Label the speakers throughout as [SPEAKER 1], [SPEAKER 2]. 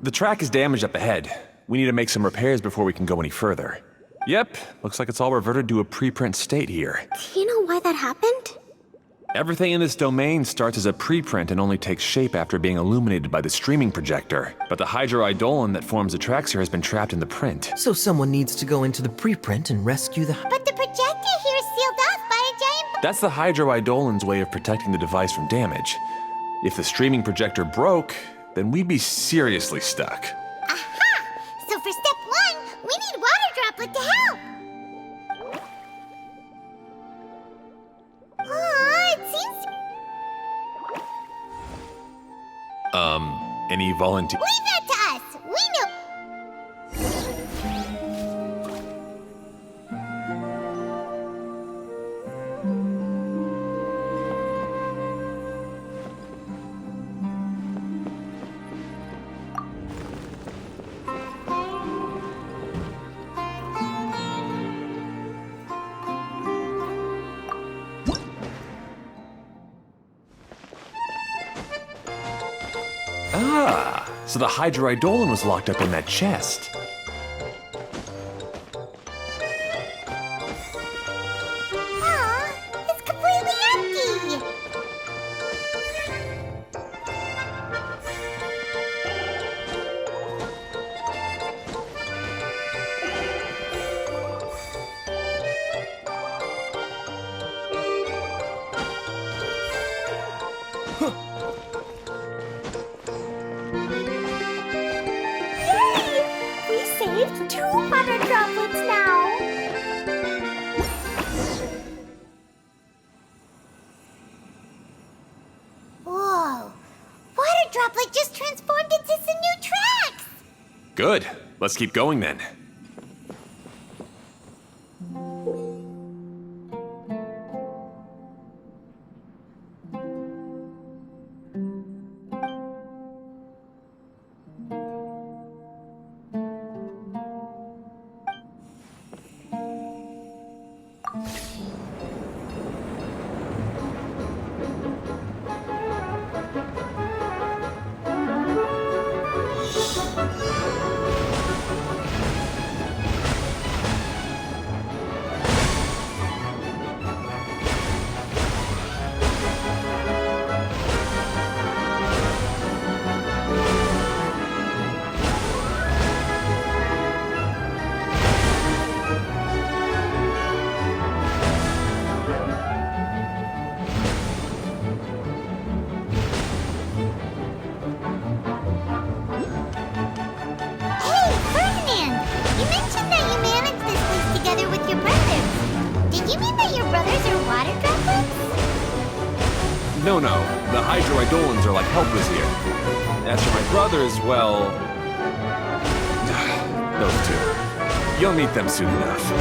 [SPEAKER 1] The track is damaged up ahead. We need to make some repairs before we can go any further. Yep, looks like it's all reverted to a preprint state here.
[SPEAKER 2] Do you know why that happened?
[SPEAKER 1] Everything in this domain starts as a preprint and only takes shape after being illuminated by the streaming projector. But the hydroidolin that forms the tracks here has been trapped in the print.
[SPEAKER 3] So someone needs to go into the preprint and rescue the...
[SPEAKER 4] But the projector here is sealed off by a giant...
[SPEAKER 1] That's the hydroidolin's way of protecting the device from damage. If the streaming projector broke, then we'd be seriously stuck.
[SPEAKER 4] Aha! So for step 1, we need water droplet to help. Oh, it seems...
[SPEAKER 1] Any volunteer?
[SPEAKER 4] Leave that to us! We know...
[SPEAKER 1] Ah, so the hydroidolin was locked up in that chest.
[SPEAKER 4] Aw, it's completely empty! Yay! We saved 2 water droplets now! Whoa! Water droplet just transformed into some new tracks!
[SPEAKER 1] Good. Let's keep going then.
[SPEAKER 4] Hey, Ferdinand! You mentioned that you managed this place together with your brothers. Did you mean that your brothers are water droplets?
[SPEAKER 1] No, the hydroidolins are like helpers here. As for my brothers, well... those two. You'll meet them soon enough.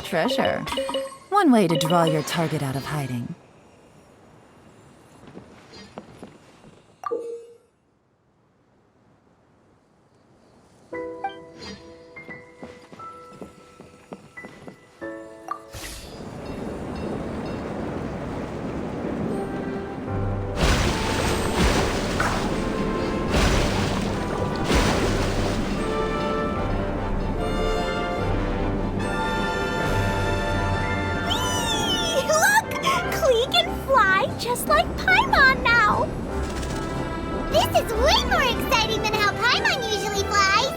[SPEAKER 5] Treasure. One way to draw your target out of hiding.
[SPEAKER 4] Look! Klee can fly just like Paimon now! This is way more exciting than how Paimon usually flies!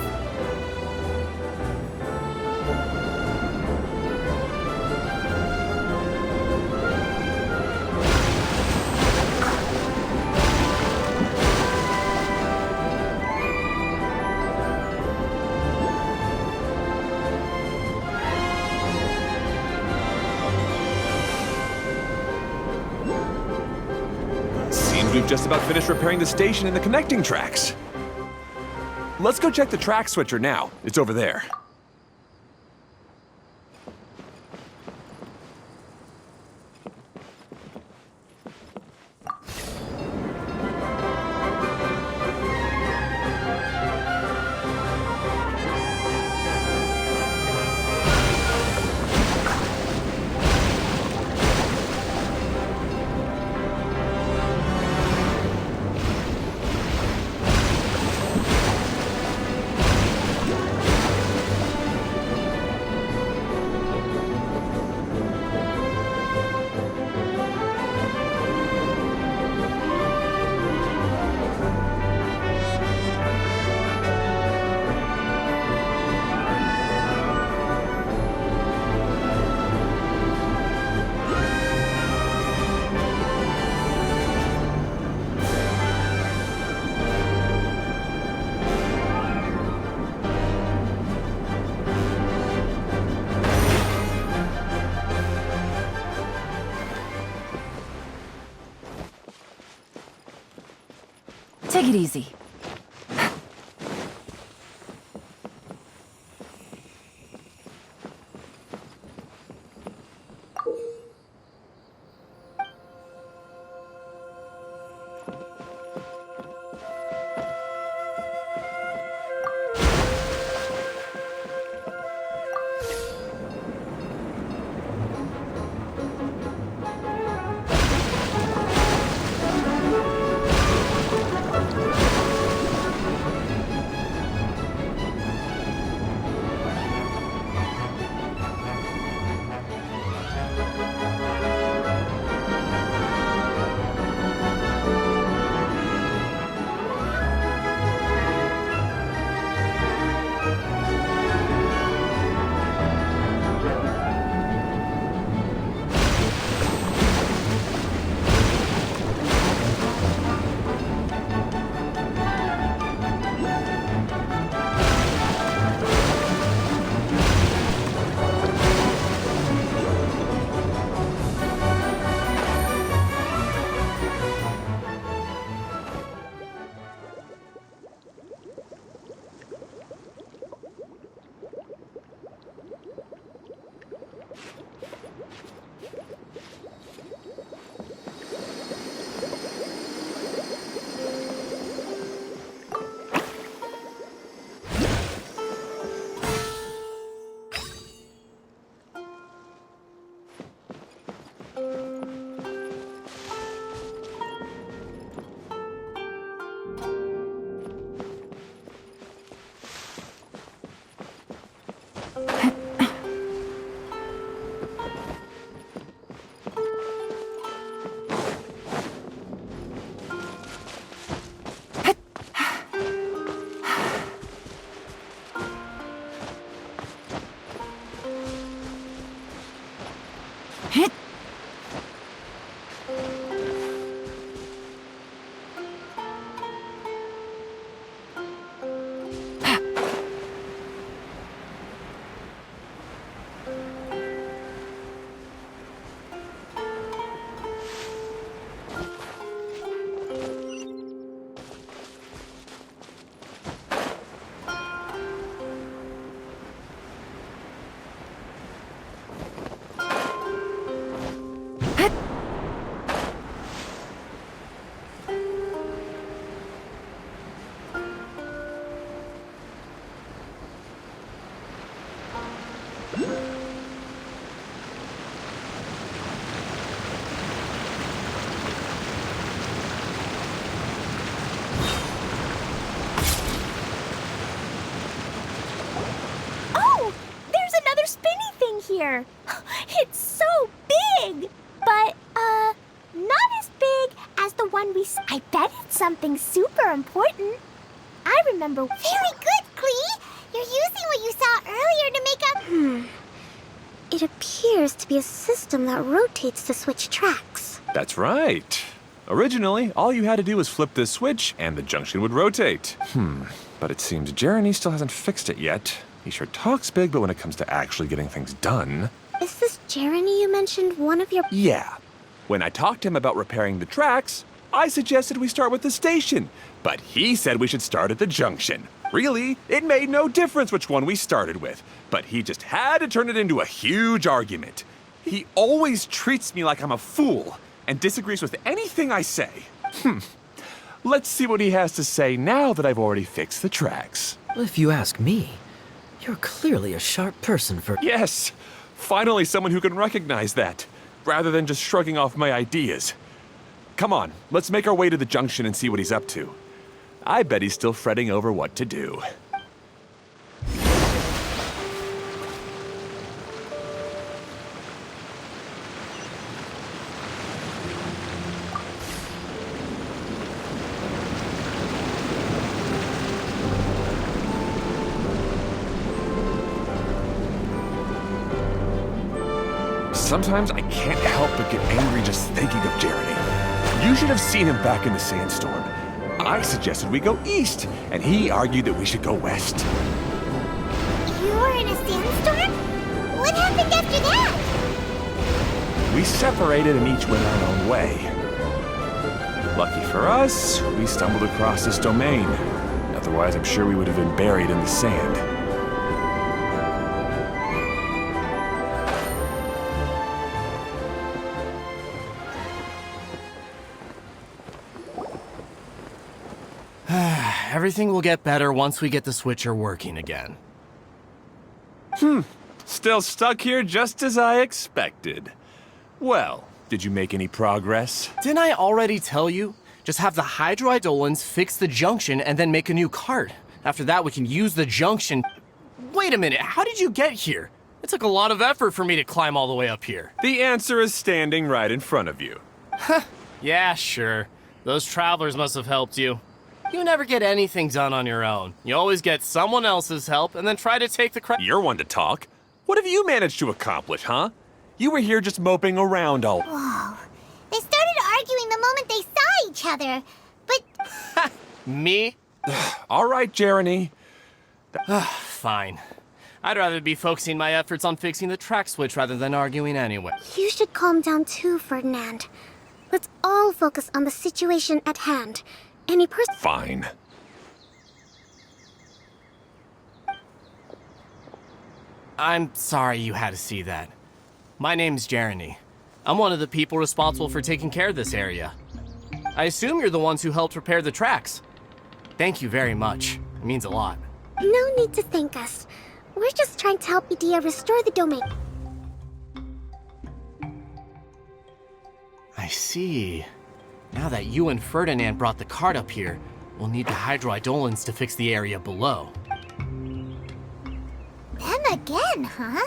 [SPEAKER 1] Seems we've just about finished repairing the station and the connecting tracks. Let's go check the track switcher now. It's over there.
[SPEAKER 5] Take it easy.
[SPEAKER 4] here. It's so big! But, not as big as the one I bet it's something super important. I remember.
[SPEAKER 2] Very good, Klee! You're using what you saw earlier to make a... It appears to be a system that rotates to switch tracks.
[SPEAKER 1] That's right. Originally, all you had to do was flip this switch and the junction would rotate. But it seems Jeremy still hasn't fixed it yet. He sure talks big, but when it comes to actually getting things done...
[SPEAKER 2] Is this Jeremy you mentioned one of your...
[SPEAKER 1] Yeah. When I talked to him about repairing the tracks, I suggested we start with the station. But he said we should start at the junction. Really, it made no difference which one we started with. But he just had to turn it into a huge argument. He always treats me like I'm a fool and disagrees with anything I say. Let's see what he has to say now that I've already fixed the tracks.
[SPEAKER 3] Well, if you ask me, you're clearly a sharp person for...
[SPEAKER 1] Yes, finally someone who can recognize that, rather than just shrugging off my ideas. Come on, let's make our way to the junction and see what he's up to. I bet he's still fretting over what to do. Sometimes I can't help but get angry just thinking of Jeremy. You should have seen him back in the sandstorm. I suggested we go east, and he argued that we should go west.
[SPEAKER 2] You were in a sandstorm? What happened after that?
[SPEAKER 1] We separated and each went our own way. Lucky for us, we stumbled across this domain. Otherwise, I'm sure we would have been buried in the sand.
[SPEAKER 6] Everything will get better once we get the switcher working again.
[SPEAKER 1] Still stuck here just as I expected. Well, did you make any progress?
[SPEAKER 6] Didn't I already tell you? Just have the hydroidolins fix the junction and then make a new cart. After that, we can use the junction. Wait a minute, how did you get here? It took a lot of effort for me to climb all the way up here.
[SPEAKER 1] The answer is standing right in front of you.
[SPEAKER 6] Yeah, sure. Those travelers must have helped you. You never get anything done on your own. You always get someone else's help and then try to take the credit.
[SPEAKER 1] You're one to talk. What have you managed to accomplish, huh? You were here just moping around all...
[SPEAKER 2] Whoa. They started arguing the moment they saw each other. But
[SPEAKER 6] Me?
[SPEAKER 1] All right, Jeremy.
[SPEAKER 6] Fine. I'd rather be focusing my efforts on fixing the track switch rather than arguing anyway.
[SPEAKER 2] you should calm down too, Ferdinand. Let's all focus on the situation at hand. Any person...
[SPEAKER 1] Fine.
[SPEAKER 6] I'm sorry you had to see that. My name's Jeremy. I'm one of the people responsible for taking care of this area. I assume you're the ones who helped repair the tracks. Thank you very much. It means a lot.
[SPEAKER 2] No need to thank us. We're just trying to help Edea restore the domain.
[SPEAKER 6] I see. Now that you and Ferdinand brought the cart up here, we'll need the hydroidolins to fix the area below.
[SPEAKER 2] Them again, huh?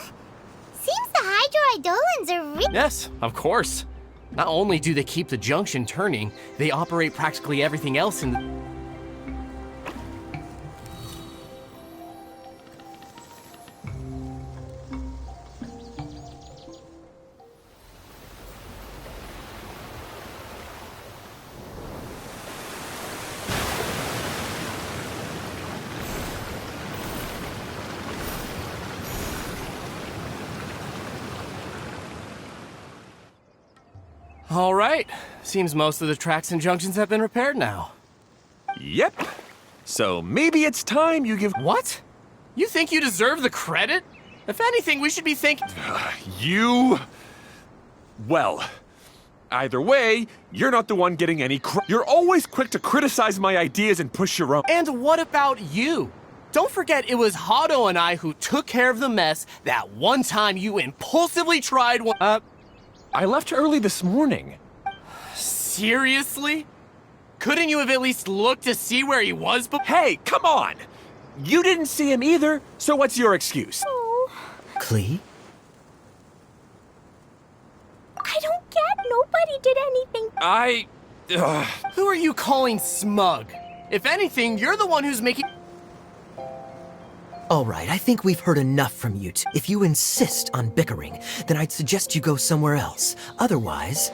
[SPEAKER 2] Seems the hydroidolins are
[SPEAKER 6] Yes, of course. Not only do they keep the junction turning, they operate practically everything else in the... All right. Seems most of the tracks and junctions have been repaired now.
[SPEAKER 1] Yep. So maybe it's time you give...
[SPEAKER 6] What? You think you deserve the credit? If anything, we should be thanking...
[SPEAKER 1] You... Well, either way, you're not the one getting any You're always quick to criticize my ideas and push your own.
[SPEAKER 6] And what about you? Don't forget it was Hado and I who took care of the mess that one time you impulsively tried one...
[SPEAKER 1] I left early this morning.
[SPEAKER 6] Seriously? Couldn't you have at least looked to see where he was
[SPEAKER 1] Hey, come on! You didn't see him either, so what's your excuse?
[SPEAKER 3] Klee?
[SPEAKER 4] I don't get. Nobody did anything.
[SPEAKER 6] Who are you calling smug? If anything, you're the one who's making...
[SPEAKER 3] All right, I think we've heard enough from you two. If you insist on bickering, then I'd suggest you go somewhere else. Otherwise,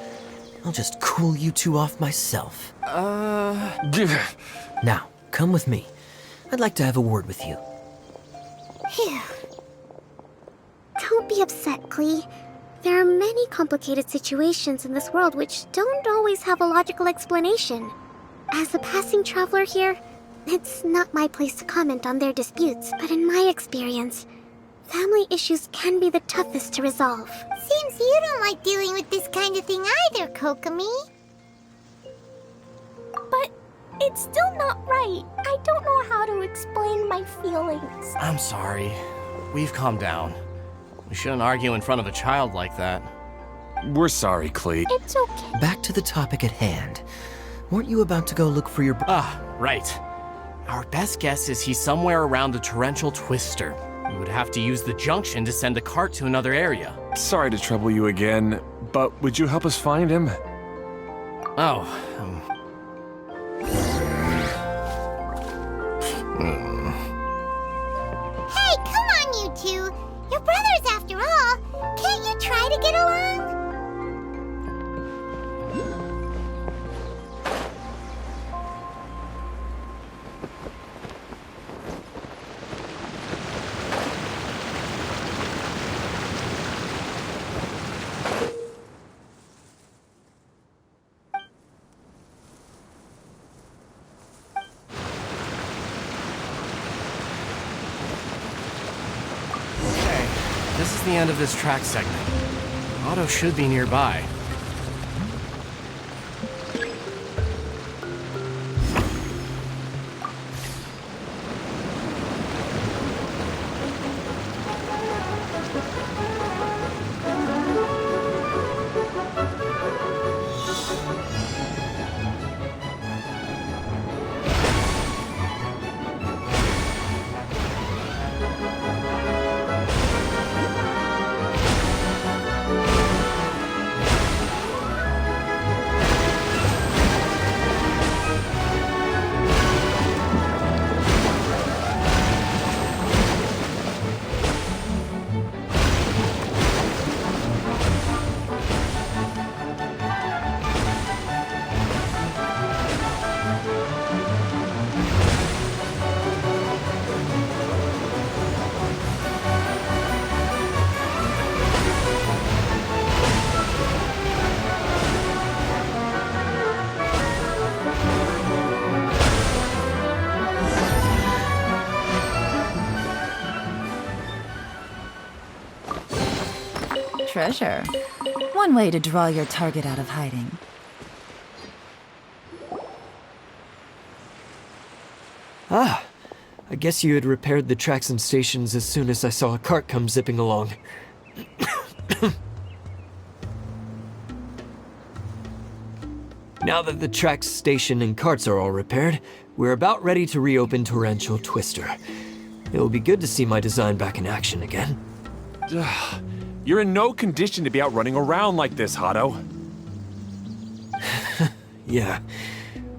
[SPEAKER 3] I'll just cool you two off myself. Now, come with me. I'd like to have a word with you.
[SPEAKER 2] Phew. Don't be upset, Klee. There are many complicated situations in this world which don't always have a logical explanation. As a passing traveler here, it's not my place to comment on their disputes, but in my experience, family issues can be the toughest to resolve. Seems you don't like dealing with this kind of thing either, Kokomi.
[SPEAKER 4] But it's still not right. I don't know how to explain my feelings.
[SPEAKER 6] I'm sorry. We've calmed down. We shouldn't argue in front of a child like that.
[SPEAKER 1] We're sorry, Klee.
[SPEAKER 4] It's okay.
[SPEAKER 3] Back to the topic at hand. Weren't you about to go look for your
[SPEAKER 6] Right. Our best guess is he's somewhere around the torrential twister. We would have to use the junction to send a cart to another area.
[SPEAKER 1] Sorry to trouble you again, but would you help us find him?
[SPEAKER 6] Oh,
[SPEAKER 2] Hey, come on, you two. You're brothers after all. Can't you try to get along?
[SPEAKER 6] the end of this track segment. Otto should be nearby.
[SPEAKER 5] Treasure. One way to draw your target out of hiding.
[SPEAKER 3] Ah, I guess you had repaired the tracks and stations as soon as I saw a cart come zipping along. Now that the tracks, station, and carts are all repaired, we're about ready to reopen Torrential Twister. It'll be good to see my design back in action again.
[SPEAKER 1] You're in no condition to be out running around like this, Otto.
[SPEAKER 3] Yeah,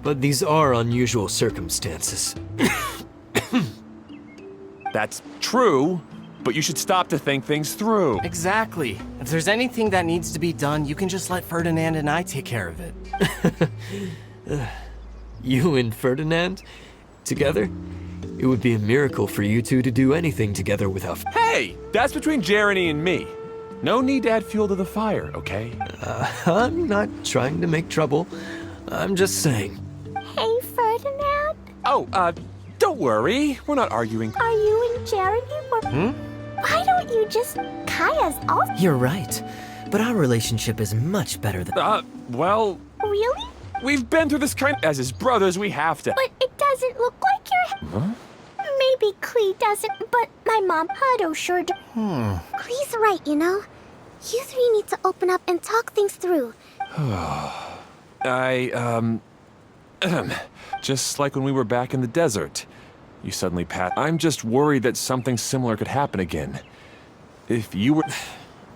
[SPEAKER 3] but these are unusual circumstances.
[SPEAKER 1] That's true, but you should stop to think things through.
[SPEAKER 6] Exactly. If there's anything that needs to be done, you can just let Ferdinand and I take care of it.
[SPEAKER 3] You and Ferdinand? Together? It would be a miracle for you two to do anything together without...
[SPEAKER 1] Hey, that's between Jeremy and me. No need to add fuel to the fire, okay?
[SPEAKER 3] I'm not trying to make trouble. I'm just saying.
[SPEAKER 4] Hey, Ferdinand,
[SPEAKER 1] Oh, don't worry. We're not arguing.
[SPEAKER 4] are you and Jeremy Why don't you just Kaya's also?
[SPEAKER 3] You're right. But our relationship is much better than...
[SPEAKER 1] Well,
[SPEAKER 4] Really?
[SPEAKER 1] we've been through this kind as his brothers, we have to.
[SPEAKER 4] But it doesn't look like you're... Maybe Klee doesn't, but my mom Hado sure does.
[SPEAKER 2] Klee's right, you know? You three need to open up and talk things through.
[SPEAKER 1] Just like when we were back in the desert. You suddenly I'm just worried that something similar could happen again. If you were...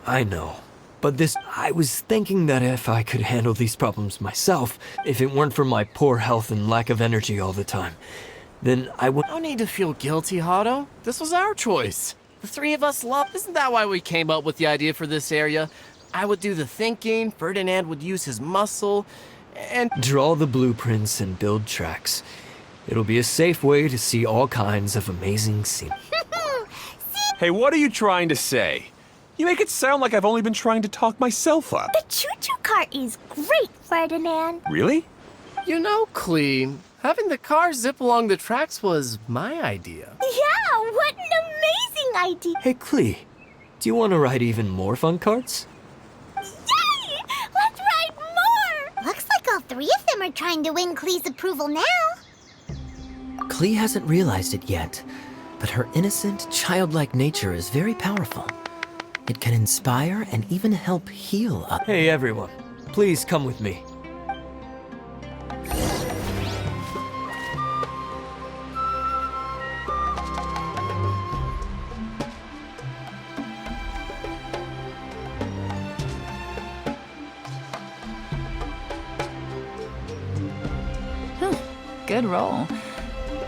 [SPEAKER 3] I know. But I was thinking that if I could handle these problems myself, if it weren't for my poor health and lack of energy all the time, then I would...
[SPEAKER 6] No need to feel guilty, Hado. This was our choice. The three of us love. Isn't that why we came up with the idea for this area? I would do the thinking, Ferdinand would use his muscle, and...
[SPEAKER 3] Draw the blueprints and build tracks. It'll be a safe way to see all kinds of amazing scenery.
[SPEAKER 1] Hey, what are you trying to say? You make it sound like I've only been trying to talk myself up.
[SPEAKER 4] The choo-choo cart is great, Ferdinand.
[SPEAKER 1] Really?
[SPEAKER 6] You know, Klee, having the car zip along the tracks was my idea.
[SPEAKER 4] Yeah, what an amazing idea.
[SPEAKER 3] Hey, Klee, do you want to ride even more fun carts?
[SPEAKER 4] Yay! Let's ride more!
[SPEAKER 2] Looks like all three of them are trying to win Klee's approval now.
[SPEAKER 3] Klee hasn't realized it yet, but her innocent, childlike nature is very powerful. It can inspire and even help heal others. Hey, everyone. Please come with me.
[SPEAKER 5] Good roll.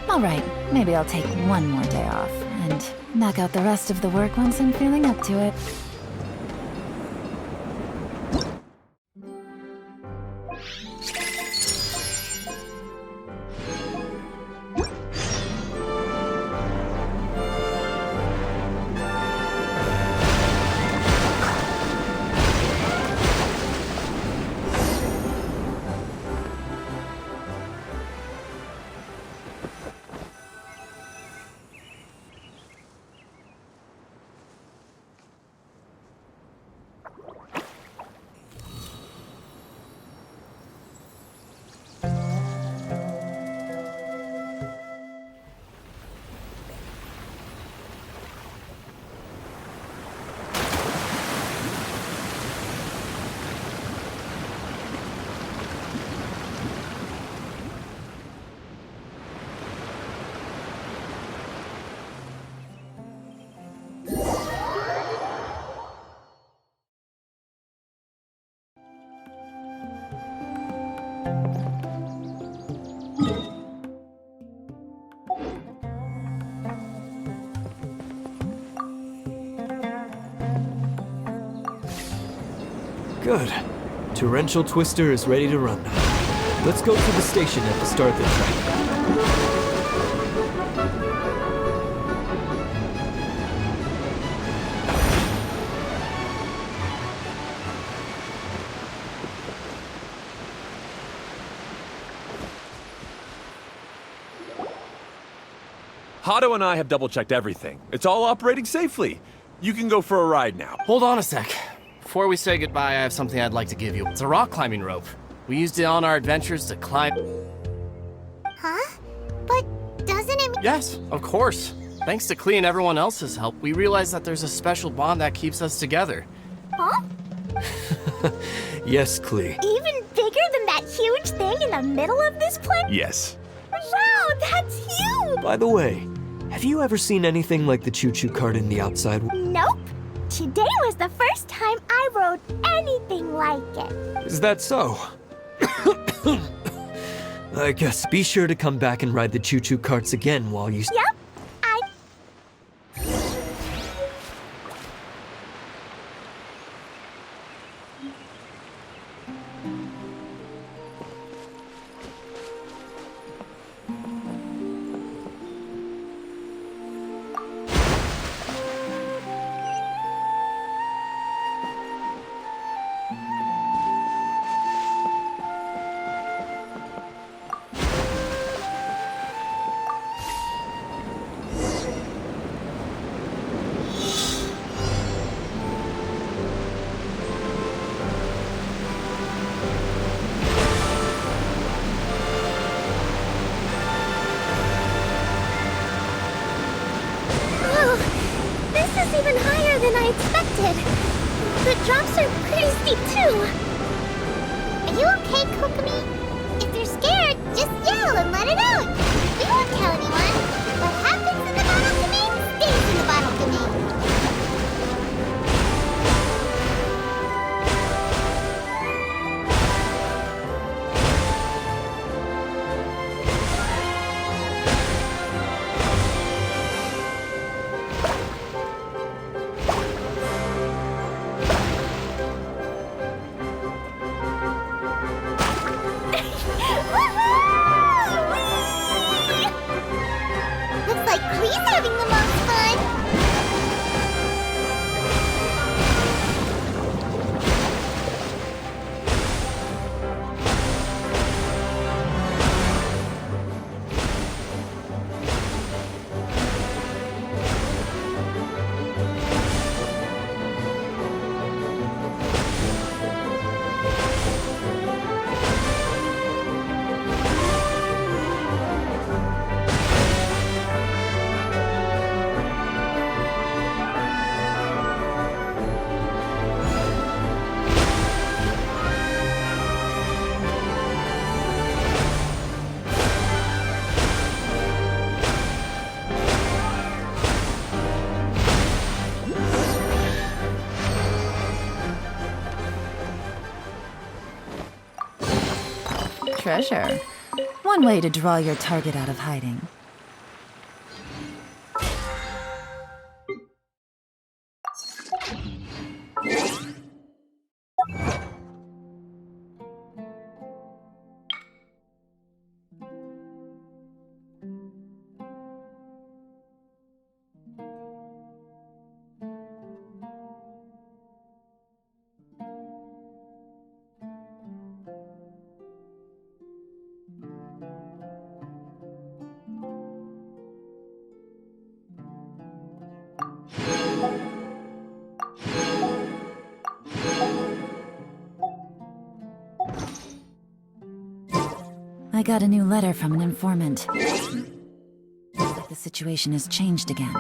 [SPEAKER 5] All right, maybe I'll take one more day off and knock out the rest of the work once I'm feeling up to it.
[SPEAKER 3] Good. Torrential Twister is ready to run now. Let's go to the station at the start of the track.
[SPEAKER 1] Hato and I have double-checked everything. It's all operating safely. You can go for a ride now.
[SPEAKER 6] Hold on a sec. Before we say goodbye, I have something I'd like to give you. It's a rock climbing rope. We used it on our adventures to climb...
[SPEAKER 2] Huh? But doesn't it mean...
[SPEAKER 6] Yes, of course. Thanks to Klee and everyone else's help, we realized that there's a special bond that keeps us together.
[SPEAKER 4] Huh?
[SPEAKER 3] Yes, Klee.
[SPEAKER 4] Even bigger than that huge thing in the middle of this place?
[SPEAKER 1] Yes.
[SPEAKER 4] Wow, that's huge!
[SPEAKER 3] By the way, have you ever seen anything like the choo-choo cart in the outside?
[SPEAKER 4] Nope. Today was the first time I rode anything like it.
[SPEAKER 3] Is that so? I guess be sure to come back and ride the choo-choo carts again while you...
[SPEAKER 4] Yep.
[SPEAKER 2] Even higher than I expected. The drops are pretty steep too. Are you okay, Kokomi? If you're scared, just yell and let it out. We won't tell anyone. What happens in the bottle domain stays in the bottle domain.
[SPEAKER 5] Treasure. One way to draw your target out of hiding. I got a new letter from an informant. Looks like the situation has changed again.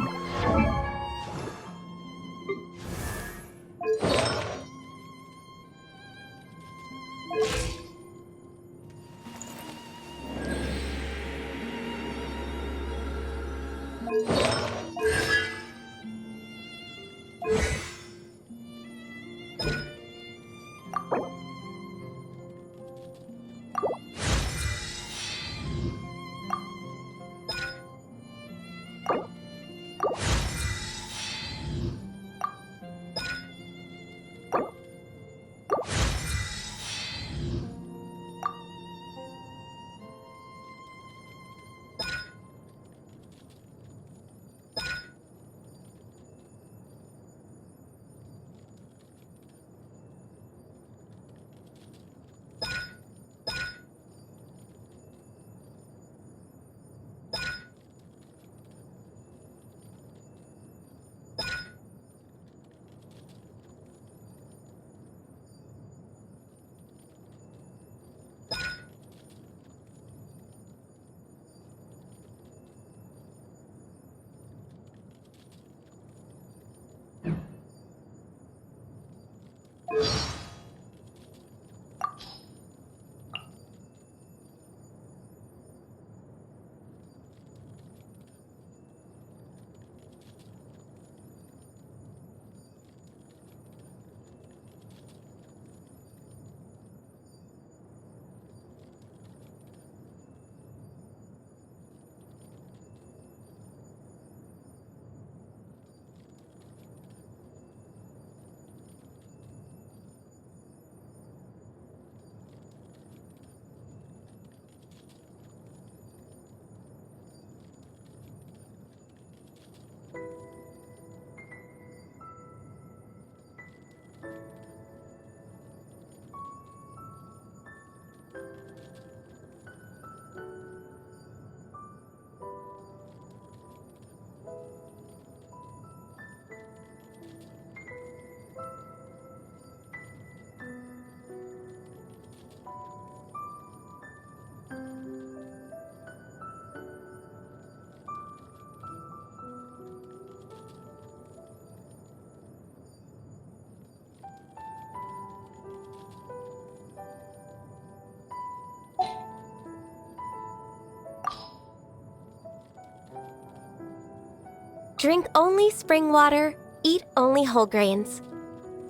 [SPEAKER 7] Drink only spring water, eat only whole grains.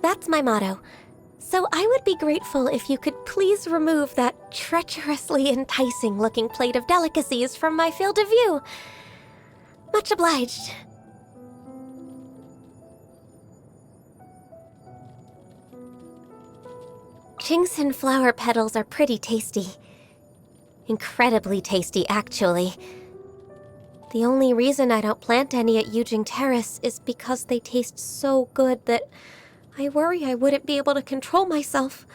[SPEAKER 7] That's my motto. So I would be grateful if you could please remove that treacherously enticing-looking plate of delicacies from my field of view. Much obliged. Genshin flower petals are pretty tasty. Incredibly tasty, actually. The only reason I don't plant any at Yujing Terrace is because they taste so good that I worry I wouldn't be able to control myself.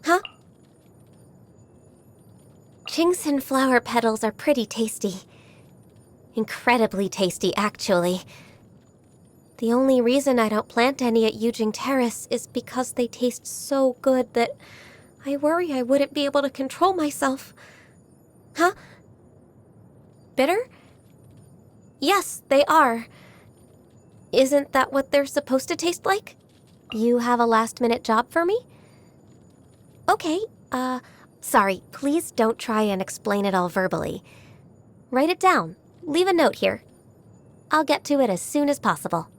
[SPEAKER 7] Huh? Genshin flower petals are pretty tasty. Incredibly tasty, actually. The only reason I don't plant any at Yujing Terrace is because they taste so good that I worry I wouldn't be able to control myself. Huh? Bitter? Yes, they are. Isn't that what they're supposed to taste like? You have a last-minute job for me? Okay, sorry, please don't try and explain it all verbally. Write it down. Leave a note here. I'll get to it as soon as possible.